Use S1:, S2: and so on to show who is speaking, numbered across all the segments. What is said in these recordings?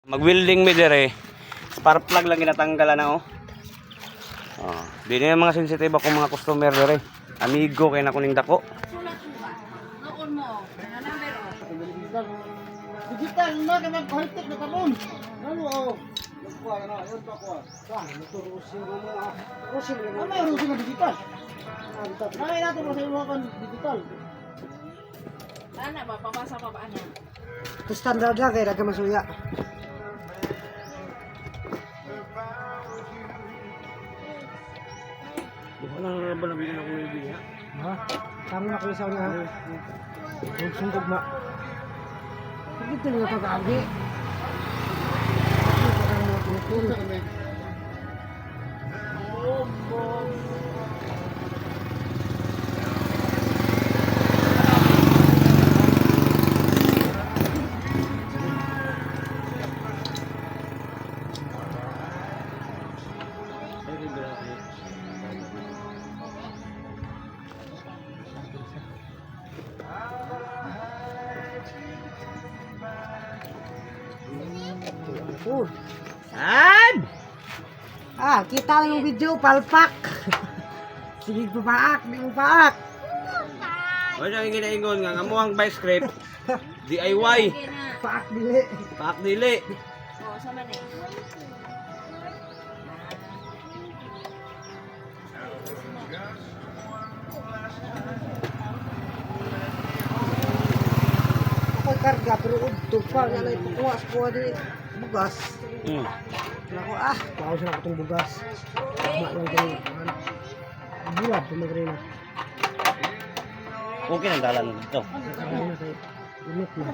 S1: Mag-welding mi dire. Spark plug lang ginatanggalan na oh. Oh, di na mga sensitive ako mga customer dire. Amigo kay na kuning dako.
S2: Sulat mo ba? Noon mo. Ang number o.
S3: Digital na kanang high-tech na karon. Ano oh. Kuha na, yun pa kuha. Saan? Rusin mo mo. Rusin mo. Ano may rusin na digital? Nakay natin mo sa iyo kan digital.
S2: Ana ba? Pabasa pa ba ana?
S3: Ito standard lang kaya daga masuya.
S1: Wala na ba nabili na ko welding ha?
S3: Ha? Tama na kayo sa una. Huwag sundog ma. Bakit ito nga pag-agi?
S1: An!
S3: Ah, kita lang yung video, palpak. Sige po paak, di mo paak.
S1: Wala yung ginaingon nga amuhang bike script. DIY.
S2: Sige na.
S3: Paak dili.
S1: Paak dili.
S2: O, sama na eh.
S3: Ako karga pero udto pa nga na ipukuha ko di bugas. Ako bawa siya ako itong bugas. Tama lang kayo. Bulat pa magrina.
S1: Okay nang dalan dito.
S3: Nakakaroon na kayo. Unit na.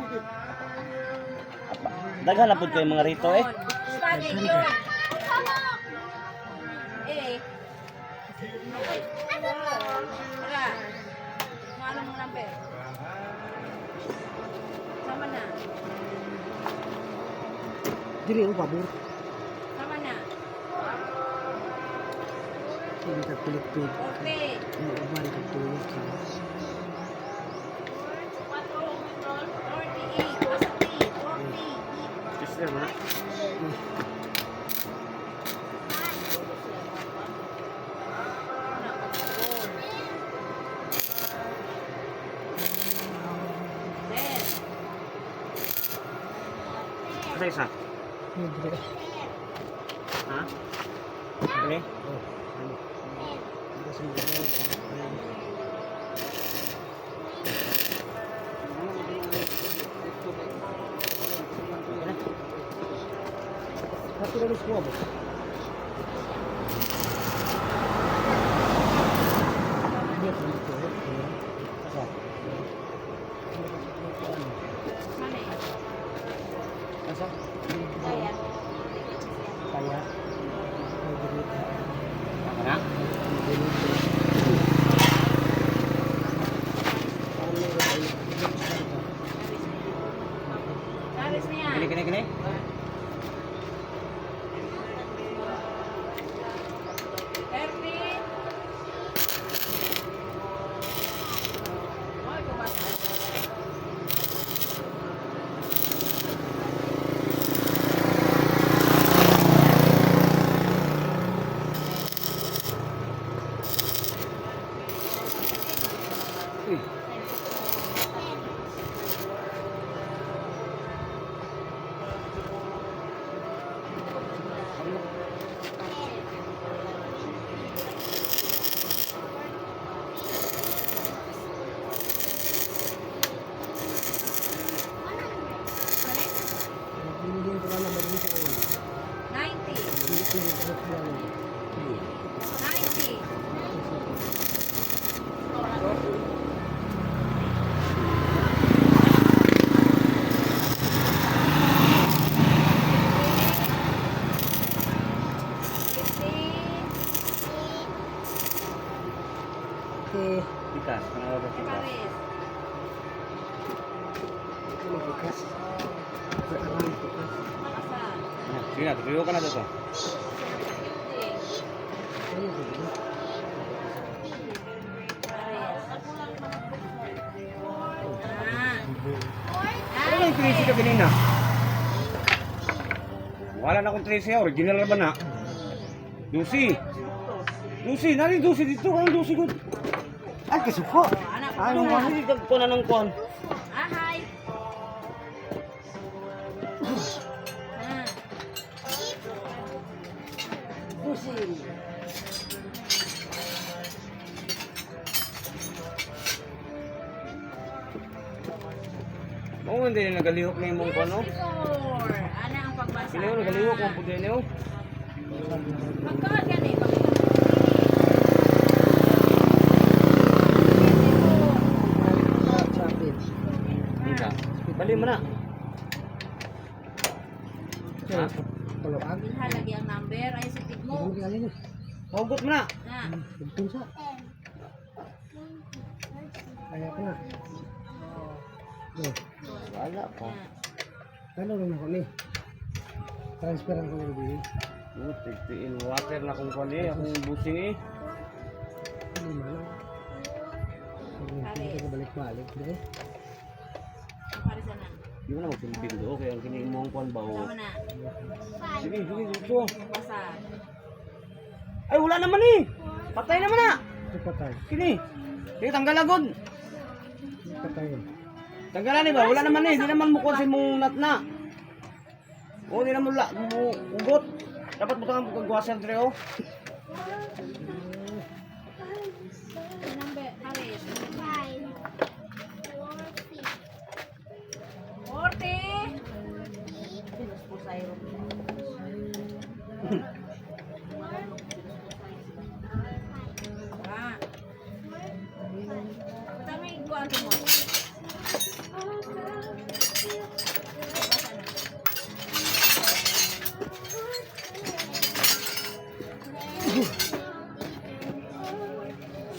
S1: Daghan na pud kay mga rito eh.
S2: Bagay yun. Eh. Wala. Ano mong number? Sama na.
S3: Dili yung pabor.
S2: Sama na.
S3: Hindi ka pilit-pilit.
S2: Okay.
S3: Yung iba rin katulog.
S2: 48.
S1: Sister mo na. Asa isa? Ha? Ini?
S3: Satu dari semua bos.
S2: Mana ya?
S3: Masa?
S2: Saya.
S3: Kaya.
S1: Ha?
S2: Garis niya.
S1: Kini.
S2: Erwin. Oh, ito ba?
S3: Binigyan ko lang mag sa ulo.
S2: 90.
S3: Hindi ko rin alam ko lang.
S2: 90.
S3: Okay.
S1: Bikas, kenapa bikas?
S2: Paris.
S3: Ini bekas. Bekas.
S2: Makasan.
S1: Sige na, tutuyo ka na dito.
S3: Ini bekas.
S1: Ano yung pinisi ka kanina? Wala na akong 13, original na ba na? Lucy. Lucy, nari Lucy dito, ang Lucy ko.
S3: Ay, kasuko.
S2: Anak ko.
S1: Ano nga, hindi ko na ng kwan.
S2: Ah, hi. Ah.
S3: Lucy.
S1: Oo, hindi na nagalihok na yung mong kwan, no?
S2: Before. Ana ang pagbasa.
S1: Sino yun, nagalihok ang puti niyo?
S2: Magkakad yan eh.
S3: Chapit.
S1: Hindi. Bali mo na.
S3: Ha? Kaloan.
S2: Bilhan lagi ang number. Ay, sitig mo.
S3: Hindi alin eh.
S1: Hugot mo na.
S2: Na.
S3: Tugtong sa. Kaya ko na. Oh,
S1: Wala po.
S3: ano lang ako ni? Transferan ko lang din.
S1: Tigtiin water na kung kwan eh, akong busing eh.
S3: Hindi man lang. Hindi ko balik-balik. Di ba?
S2: Parisa na.
S1: Di mo na magsilbing do, kaya ang kiniin mo ang kwan ba?
S2: Tama na.
S1: Sige, sige, dito.
S2: Basa.
S1: Ay, wala naman eh. Patay naman na.
S3: Ito patay.
S1: Kini. Sige, tanggal agad.
S3: Patay.
S1: Tanggalan eh ba? Wala naman eh. Di naman mo kwan si mong nat na. Oo, di naman mo ugot. Dapat mo tangang pagkagwasan tre oh.
S2: Number, Haris. 40. Pinos po sa iyo. Ah. Tama yung kuwanto mo.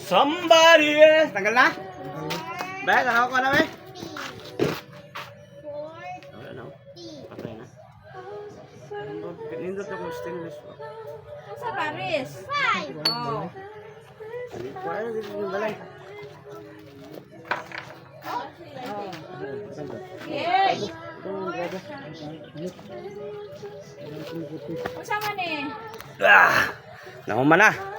S1: Somebody else. Tanggal na? Be, tanaw ko na be. Wala na. Patay na. Nindot ako stainless.
S2: Sa Paris. Oh.
S1: Hindi ko ayaw dito yung balay.
S2: Yay! Kasama ni.
S1: Ah! Nahuman na.